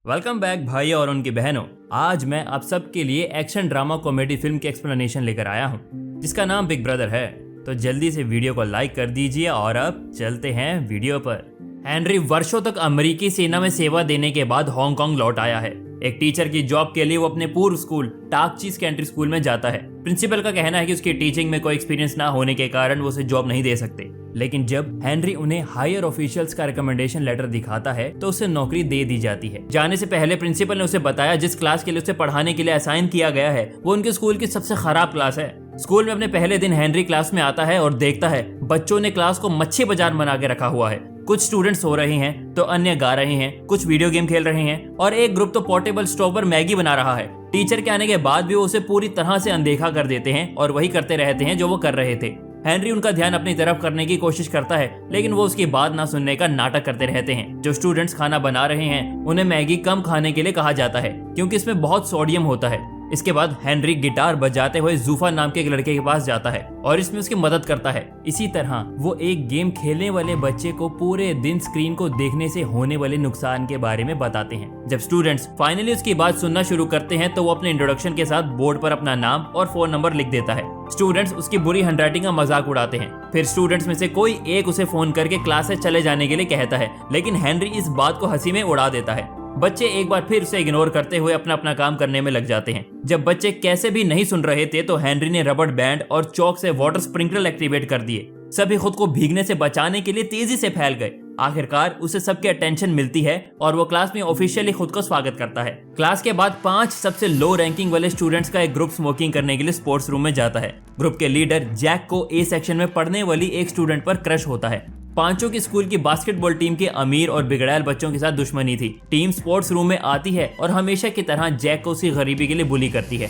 Welcome back भाई और उनकी बहनों। आज मैं आप सबके लिए एक्शन ड्रामा कॉमेडी फिल्म की एक्सप्लेनेशन लेकर आया हूँ जिसका नाम बिग ब्रदर है। तो जल्दी से वीडियो को लाइक कर दीजिए और अब चलते हैं वीडियो पर। हेनरी वर्षों तक अमेरिकी सेना में सेवा देने के बाद हांगकांग लौट आया है। एक टीचर की जॉब के लिए वो अपने पूर्व स्कूल टाकची सेकेंडरी स्कूल में जाता है। प्रिंसिपल का कहना है कि उसकी टीचिंग में कोई एक्सपीरियंस ना होने के कारण वो उसे जॉब नहीं दे सकते, लेकिन जब हेनरी उन्हें हायर ऑफिशियल्स का रिकमेंडेशन लेटर दिखाता है तो उसे नौकरी दे दी जाती है। जाने से पहले प्रिंसिपल ने उसे बताया जिस क्लास के लिए उसे पढ़ाने के लिए असाइन किया गया है वो उनके स्कूल की सबसे खराब क्लास है। स्कूल में अपने पहले दिन हेनरी क्लास में आता है और देखता है बच्चों ने क्लास को मच्छी बाजार बना के रखा हुआ है। कुछ स्टूडेंट्स सो रहे हैं तो अन्य गा रहे हैं, कुछ वीडियो गेम खेल रहे हैं और एक ग्रुप तो पोर्टेबल स्टोव पर मैगी बना रहा है। टीचर के आने के बाद भी वो उसे पूरी तरह से अनदेखा कर देते हैं और वही करते रहते हैं जो वो कर रहे थे। हेनरी उनका ध्यान अपनी तरफ करने की कोशिश करता है लेकिन वो उसकी बात ना सुनने का नाटक करते रहते हैं। जो स्टूडेंट्स खाना बना रहे हैं उन्हें मैगी कम खाने के लिए कहा जाता है क्योंकि इसमें बहुत सोडियम होता है। इसके बाद हेनरी गिटार बजाते हुए जूफा नाम के एक लड़के के पास जाता है और इसमें उसकी मदद करता है। इसी तरह वो एक गेम खेलने वाले बच्चे को पूरे दिन स्क्रीन को देखने से होने वाले नुकसान के बारे में बताते हैं। जब स्टूडेंट्स फाइनली उसकी बात सुनना शुरू करते हैं तो वो अपने इंट्रोडक्शन के साथ बोर्ड पर अपना नाम और फोन नंबर लिख देता है। स्टूडेंट्स उसकी बुरी हैंडराइटिंग का मजाक उड़ाते हैं। फिर स्टूडेंट्स में से कोई एक उसे फोन करके क्लास से चले जाने के लिए कहता है, लेकिन हेनरी इस बात को हंसी में उड़ा देता है। बच्चे एक बार फिर उसे इग्नोर करते हुए अपना अपना काम करने में लग जाते हैं। जब बच्चे कैसे भी नहीं सुन रहे थे तो हेनरी ने रबड़ बैंड और चौक से वाटर स्प्रिंकलर एक्टिवेट कर दिए। सभी खुद को भीगने से बचाने के लिए तेजी से फैल गए। आखिरकार उसे सबकी अटेंशन मिलती है और वो क्लास में ऑफिशियली खुद को स्वागत करता है। क्लास के बाद 5 सबसे लो रैंकिंग वाले स्टूडेंट्स का एक ग्रुप स्मोकिंग करने के लिए स्पोर्ट्स रूम में जाता है। ग्रुप के लीडर जैक को ए सेक्शन में पढ़ने वाली एक स्टूडेंट पर क्रश होता है। पांचों की स्कूल की बास्केटबॉल टीम के अमीर और बिगड़ैल बच्चों के साथ दुश्मनी थी। टीम स्पोर्ट्स रूम में आती है और हमेशा की तरह जैक को उसकी गरीबी के लिए बुली करती है।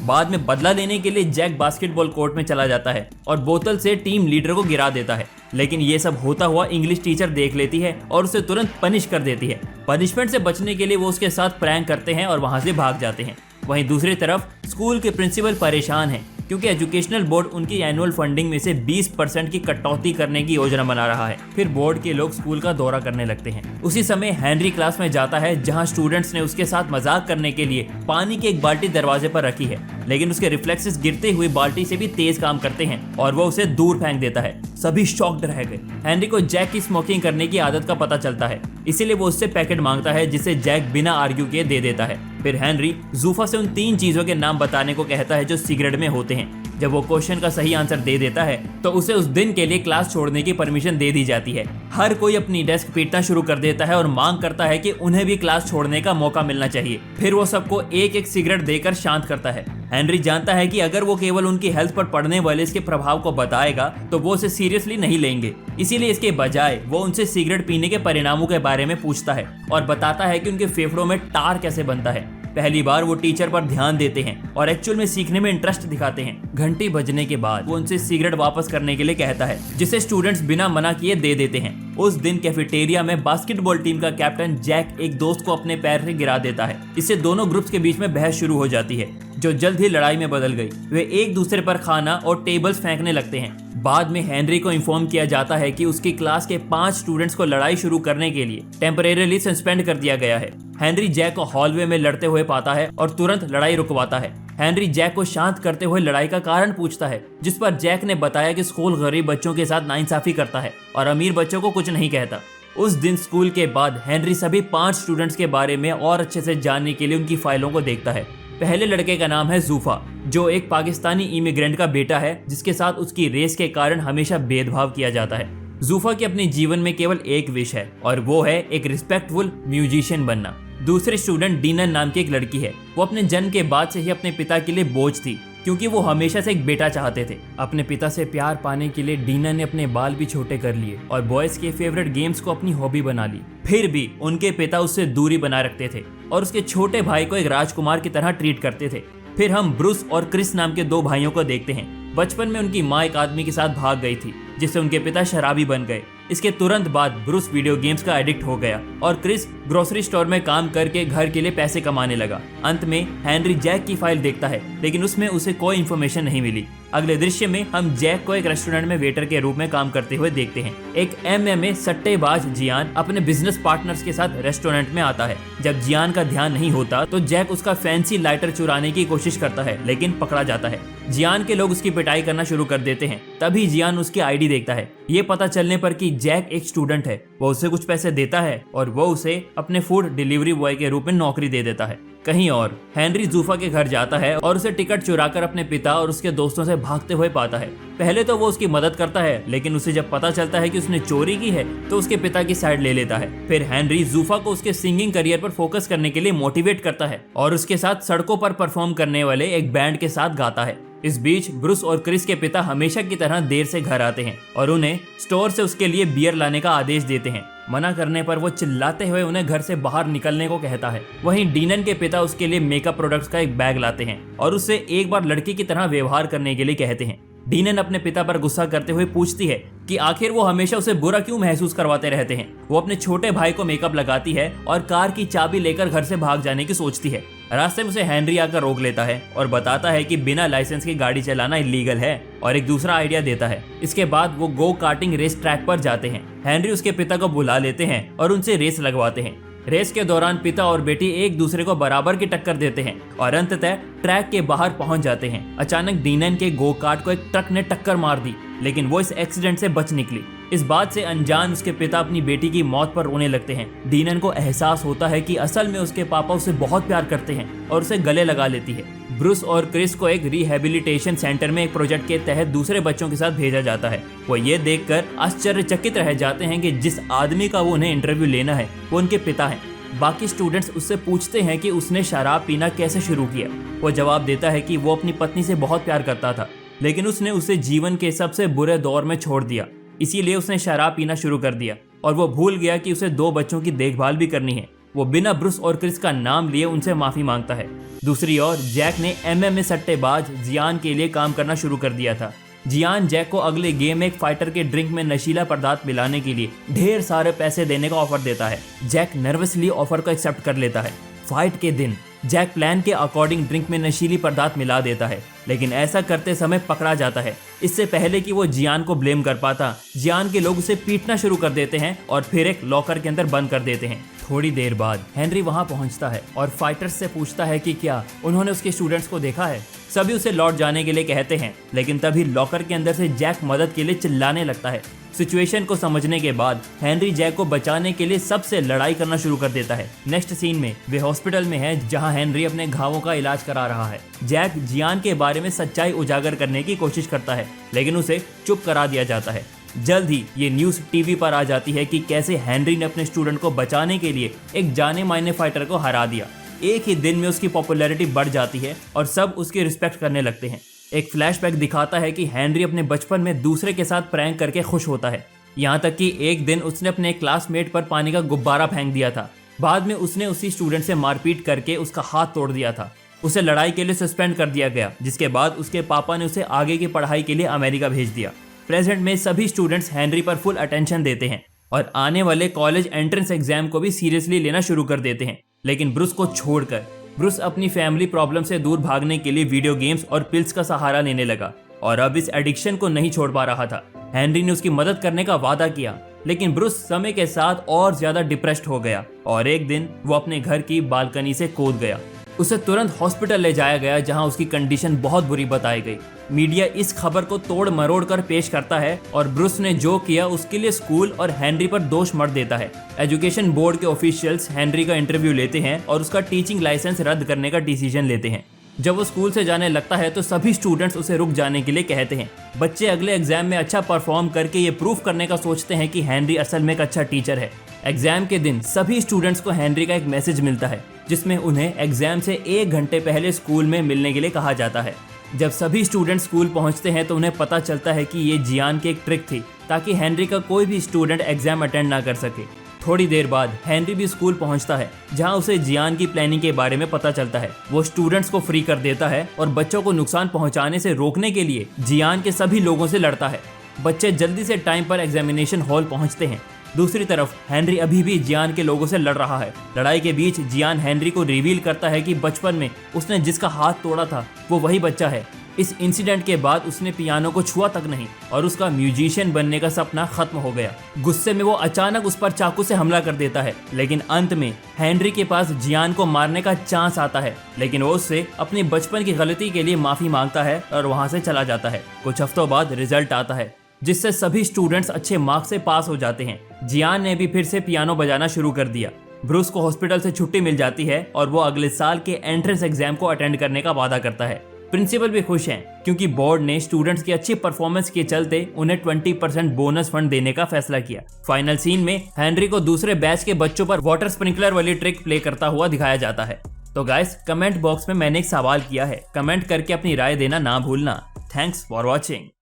बाद में बदला लेने के लिए जैक बास्केटबॉल कोर्ट में चला जाता है और बोतल से टीम लीडर को गिरा देता है, लेकिन ये सब होता हुआ इंग्लिश टीचर देख लेती है और उसे तुरंत पनिश कर देती है। पनिशमेंट से बचने के लिए वो उसके साथ प्रैंक करते हैं और वहां से भाग जाते हैं। वहीं दूसरी तरफ स्कूल के प्रिंसिपल परेशान हैं क्योंकि एजुकेशनल बोर्ड उनकी एनुअल फंडिंग में से 20% की कटौती करने की योजना बना रहा है। फिर बोर्ड के लोग स्कूल का दौरा करने लगते हैं। उसी समय हेनरी क्लास में जाता है जहां स्टूडेंट्स ने उसके साथ मजाक करने के लिए पानी की एक बाल्टी दरवाजे पर रखी है, लेकिन उसके रिफ्लेक्सेस गिरते हुए बाल्टी से भी तेज काम करते हैं और वो उसे दूर फेंक देता है। सभी शॉक्ड रह गए। हेनरी को जैक की स्मोकिंग करने की आदत का पता चलता है, इसीलिए वो उससे पैकेट मांगता है जिसे जैक बिना आर्ग्यू किए दे देता है। फिर हेनरी जूफा से उन 3 चीजों के नाम बताने को कहता है जो सिगरेट में होते हैं। जब वो क्वेश्चन का सही आंसर दे देता है तो उसे उस दिन के लिए क्लास छोड़ने की परमिशन दे दी जाती है। हर कोई अपनी डेस्क पीटना शुरू कर देता है और मांग करता है कि उन्हें भी क्लास छोड़ने का मौका मिलना चाहिए। फिर वो सबको एक एक सिगरेट देकर शांत करता है। हेनरी जानता है कि अगर वो केवल उनकी हेल्थ पर पड़ने वाले इसके प्रभाव को बताएगा तो वो उसे सीरियसली नहीं लेंगे, इसीलिए इसके बजाय वो उनसे सिगरेट पीने के परिणामों के बारे में पूछता है और बताता है कि उनके फेफड़ों में टार कैसे बनता है। पहली बार वो टीचर पर ध्यान देते हैं और एक्चुअल में सीखने में इंटरेस्ट दिखाते हैं। घंटी बजने के बाद वो उनसे सिगरेट वापस करने के लिए कहता है जिसे स्टूडेंट्स बिना मना किए दे देते हैं। उस दिन कैफेटेरिया में बास्केटबॉल टीम का कैप्टन जैक एक दोस्त को अपने पैर से गिरा देता है। इससे दोनों ग्रुप्स के बीच में बहस शुरू हो जाती है जो जल्द ही लड़ाई में बदल गई। वे एक दूसरे पर खाना और टेबल्स फेंकने लगते हैं। बाद में हेनरी को इन्फॉर्म किया जाता है कि उसकी क्लास के 5 स्टूडेंट्स को लड़ाई शुरू करने के लिए टेम्परेरीली सस्पेंड कर दिया गया है। हेनरी जैक को हॉलवे में लड़ते हुए पाता है और तुरंत लड़ाई रुकवाता है। हेनरी जैक को शांत करते हुए लड़ाई का कारण पूछता है, जिस पर जैक ने बताया कि स्कूल गरीब बच्चों के साथ नाइंसाफी करता है और अमीर बच्चों को कुछ नहीं कहता। उस दिन स्कूल के बाद हेनरी सभी 5 स्टूडेंट्स के बारे में और अच्छे से जानने के लिए उनकी फाइलों को देखता है। पहले लड़के का नाम है जूफा, जो एक पाकिस्तानी इमिग्रेंट का बेटा है जिसके साथ उसकी रेस के कारण हमेशा भेदभाव किया जाता है। जूफा के अपने जीवन में केवल एक विश है और वो है एक रिस्पेक्टफुल म्यूजिशियन बनना। दूसरे स्टूडेंट डीनन नाम की एक लड़की है। वो अपने जन्म के बाद से ही अपने पिता के लिए बोझ थी क्योंकि वो हमेशा से एक बेटा चाहते थे। अपने पिता से प्यार पाने के लिए डीनन ने अपने बाल भी छोटे कर लिए और बॉयज के फेवरेट गेम्स को अपनी हॉबी बना ली। फिर भी उनके पिता उससे दूरी बनाए रखते थे और उसके छोटे भाई को एक राजकुमार की तरह ट्रीट करते थे। फिर हम ब्रूस और क्रिस नाम के 2 भाइयों को देखते हैं। बचपन में उनकी माँ एक आदमी के साथ भाग गई थी जिससे उनके पिता शराबी बन गए। इसके तुरंत बाद ब्रूस वीडियो गेम्स का एडिक्ट हो गया और क्रिस ग्रोसरी स्टोर में काम करके घर के लिए पैसे कमाने लगा। अंत में हेनरी जैक की फाइल देखता है लेकिन उसमें उसे कोई इन्फॉर्मेशन नहीं मिली। अगले दृश्य में हम जैक को एक रेस्टोरेंट में वेटर के रूप में काम करते हुए देखते हैं। एक MMA सट्टेबाज जियान अपने बिजनेस पार्टनर्स के साथ रेस्टोरेंट में आता है। जब जियान का ध्यान नहीं होता तो जैक उसका फैंसी लाइटर चुराने की कोशिश करता है, लेकिन पकड़ा जाता है। जियान के लोग उसकी पिटाई करना शुरू कर देते हैं। तभी जियान उसकी आईडी देखता है। ये पता चलने पर कि जैक एक स्टूडेंट है, वो उसे कुछ पैसे देता है और वो उसे अपने फूड डिलीवरी बॉय के रूप में नौकरी दे देता है। कहीं और हेनरी जूफा के घर जाता है और उसे टिकट चुराकर अपने पिता और उसके दोस्तों से भागते हुए पाता है। पहले तो वो उसकी मदद करता है, लेकिन उसे जब पता चलता है कि उसने चोरी की है तो उसके पिता की साइड ले लेता है। फिर हेनरी जूफा को उसके सिंगिंग करियर पर फोकस करने के लिए मोटिवेट करता है और उसके साथ सड़कों पर परफॉर्म करने वाले एक बैंड के साथ गाता है। इस बीच ब्रूस और क्रिस के पिता हमेशा की तरह देर से घर आते हैं और उन्हें स्टोर से उसके लिए बियर लाने का आदेश देते हैं। मना करने पर वो चिल्लाते हुए उन्हें घर से बाहर निकलने को कहता है। वहीं डीनन के पिता उसके लिए मेकअप प्रोडक्ट्स का एक बैग लाते हैं और उससे एक बार लड़की की तरह व्यवहार करने के लिए कहते हैं। डीनन अपने पिता पर गुस्सा करते हुए पूछती है कि आखिर वो हमेशा उसे बुरा क्यों महसूस करवाते रहते हैं। वो अपने छोटे भाई को मेकअप लगाती है और कार की चाबी लेकर घर से भाग जाने की सोचती है। रास्ते में उसे हेनरी आकर रोक लेता है और बताता है कि बिना लाइसेंस की गाड़ी चलाना इलीगल है और एक दूसरा आइडिया देता है। इसके बाद वो गो कार्टिंग रेस ट्रैक पर जाते हैं। हेनरी उसके पिता को बुला लेते हैं और उनसे रेस लगवाते हैं। रेस के दौरान पिता और बेटी एक दूसरे को बराबर की टक्कर देते हैं और अंततः ट्रैक के बाहर पहुंच जाते हैं। अचानक डीनन के गो कार्ट को एक ट्रक ने टक्कर मार दी, लेकिन वो इस एक्सीडेंट से बच निकली। इस बात से अनजान उसके पिता अपनी बेटी की मौत पर रोने लगते हैं। डीनन को एहसास होता है कि असल में उसके पापा उसे बहुत प्यार करते हैं और उसे गले लगा लेती है। ब्रूस और क्रिस को एक रिहेबिलिटेशन सेंटर में एक प्रोजेक्ट के तहत दूसरे बच्चों के साथ भेजा जाता है। वो ये देखकर आश्चर्यचकित रह जाते हैं कि जिस आदमी का वो उन्हें इंटरव्यू लेना है वो उनके पिता हैं। बाकी स्टूडेंट्स उससे पूछते हैं कि उसने शराब पीना कैसे शुरू किया। वो जवाब देता है कि वो अपनी पत्नी से बहुत प्यार करता था, लेकिन उसने उसे जीवन के सबसे बुरे दौर में छोड़ दिया, इसीलिए उसने शराब पीना शुरू कर दिया और वो भूल गया कि उसे 2 बच्चों की देखभाल भी करनी है। वो बिना ब्रूस और क्रिस का नाम लिए उनसे माफी मांगता है। दूसरी ओर जैक ने MMA सट्टेबाज जियान के लिए काम करना शुरू कर दिया था। जियान जैक को अगले गेम में एक फाइटर के ड्रिंक में नशीला पदार्थ मिलाने के लिए ढेर सारे पैसे देने का ऑफर देता है। जैक नर्वसली ऑफर को एक्सेप्ट कर लेता है। फाइट के दिन जैक प्लान के अकॉर्डिंग ड्रिंक में नशीली पदार्थ मिला देता है, लेकिन ऐसा करते समय पकड़ा जाता है। इससे पहले कि वो जियान को ब्लेम कर पाता, जियान के लोग उसे पीटना शुरू कर देते हैं और फिर एक लॉकर के अंदर बंद कर देते हैं। थोड़ी देर बाद हेनरी वहां पहुंचता है और फाइटर्स से पूछता है कि क्या उन्होंने उसके स्टूडेंट्स को देखा है। सभी उसे लौट जाने के लिए कहते हैं, लेकिन तभी लॉकर के अंदर से जैक मदद के लिए चिल्लाने लगता है। सिचुएशन को समझने के बाद हेनरी जैक को बचाने के लिए सबसे लड़ाई करना शुरू कर देता है। नेक्स्ट सीन में वे हॉस्पिटल में है जहां हेनरी अपने घावों का इलाज करा रहा है। जैक जियान के बारे में सच्चाई उजागर करने की कोशिश करता है, लेकिन उसे चुप करा दिया जाता है। जल्द ही ये न्यूज टीवी पर आ जाती है कि कैसे हेनरी ने अपने स्टूडेंट को बचाने के लिए एक जाने माने फाइटर को हरा दिया। एक ही दिन में उसकी पॉपुलैरिटी बढ़ जाती है और सब उसकी रिस्पेक्ट करने लगते हैं। एक फ्लैशबैक दिखाता है कि हेनरी अपने बचपन में दूसरे के साथ प्रैंक करके खुश होता है, यहाँ तक कि एक दिन उसने अपने क्लासमेट पर पानी का गुब्बारा फेंक दिया था। बाद में उसने उसी स्टूडेंट से मारपीट करके उसका हाथ तोड़ दिया था। उसे लड़ाई के लिए सस्पेंड कर दिया गया, जिसके बाद उसके पापा ने उसे आगे की पढ़ाई के लिए अमेरिका भेज दिया। प्रेजेंट में सभी स्टूडेंट्स हेनरी पर फुल अटेंशन देते हैं और आने वाले कॉलेज एंट्रेंस एग्जाम को भी सीरियसली लेना शुरू कर देते हैं। लेकिन ब्रूस को छोड़कर ब्रूस अपनी फैमिली प्रॉब्लम से दूर भागने के लिए वीडियो गेम्स और पिल्स का सहारा लेने लगा और अब इस एडिक्शन को नहीं छोड़ पा रहा था। हेनरी ने उसकी मदद करने का वादा किया, लेकिन ब्रूस समय के साथ और ज्यादा डिप्रेस्ड हो गया और एक दिन वो अपने घर की बालकनी से कूद गया। उसे तुरंत हॉस्पिटल ले जाया गया जहां उसकी कंडीशन बहुत बुरी बताई गई। मीडिया इस खबर को तोड़ मरोड़ कर पेश करता है और ब्रूस ने जो किया उसके लिए स्कूल और हेनरी पर दोष मढ़ देता है। एजुकेशन बोर्ड के ऑफिशियल्स हेनरी का इंटरव्यू लेते हैं और उसका टीचिंग लाइसेंस रद्द करने का डिसीजन लेते हैं। जब वो स्कूल से जाने लगता है तो सभी स्टूडेंट्स उसे रुक जाने के लिए कहते हैं। बच्चे अगले एग्जाम में अच्छा परफॉर्म करके ये प्रूफ करने का सोचते हैं कि हेनरी असल में एक अच्छा टीचर है। एग्जाम के दिन सभी स्टूडेंट्स को हेनरी का एक मैसेज मिलता है जिसमें उन्हें एग्जाम से 1 घंटे पहले स्कूल में मिलने के लिए कहा जाता है। जब सभी स्टूडेंट स्कूल पहुंचते हैं तो उन्हें पता चलता है कि ये जियान की एक ट्रिक थी ताकि हेनरी का कोई भी स्टूडेंट एग्जाम अटेंड ना कर सके। थोड़ी देर बाद हेनरी भी स्कूल पहुंचता है जहां उसे जियान की प्लानिंग के बारे में पता चलता है। वो स्टूडेंट्स को फ्री कर देता है और बच्चों को नुकसान पहुंचाने से रोकने के लिए जियान के सभी लोगों से लड़ता है। बच्चे जल्दी से टाइम पर एग्जामिनेशन हॉल पहुंचते हैं। दूसरी तरफ हेनरी अभी भी जियान के लोगों से लड़ रहा है। लड़ाई के बीच जियान हेनरी को रिवील करता है कि बचपन में उसने जिसका हाथ तोड़ा था वो वही बच्चा है। इस इंसिडेंट के बाद उसने पियानो को छुआ तक नहीं और उसका म्यूजिशियन बनने का सपना खत्म हो गया। गुस्से में वो अचानक उस पर चाकू से हमला कर देता है, लेकिन अंत में हेनरी के पास जियान को मारने का चांस आता है, लेकिन वो उससे अपनी बचपन की गलती के लिए माफी मांगता है और वहां से चला जाता है। कुछ हफ्तों बाद रिजल्ट आता है जिससे सभी स्टूडेंट्स अच्छे मार्क्स से पास हो जाते हैं। जियान ने भी फिर से पियानो बजाना शुरू कर दिया। ब्रूस को हॉस्पिटल से छुट्टी मिल जाती है और वो अगले साल के एंट्रेंस एग्जाम को अटेंड करने का वादा करता है। प्रिंसिपल भी खुश हैं क्योंकि बोर्ड ने स्टूडेंट्स की अच्छी परफॉर्मेंस के चलते उन्हें 20% बोनस फंड देने का फैसला किया। फाइनल सीन में हेनरी को दूसरे बैच के बच्चों पर वाटर स्प्रिंकलर वाली ट्रिक प्ले करता हुआ दिखाया जाता है। तो गाइस, कमेंट बॉक्स में मैंने एक सवाल किया है, कमेंट करके अपनी राय देना ना भूलना। Thanks for watching.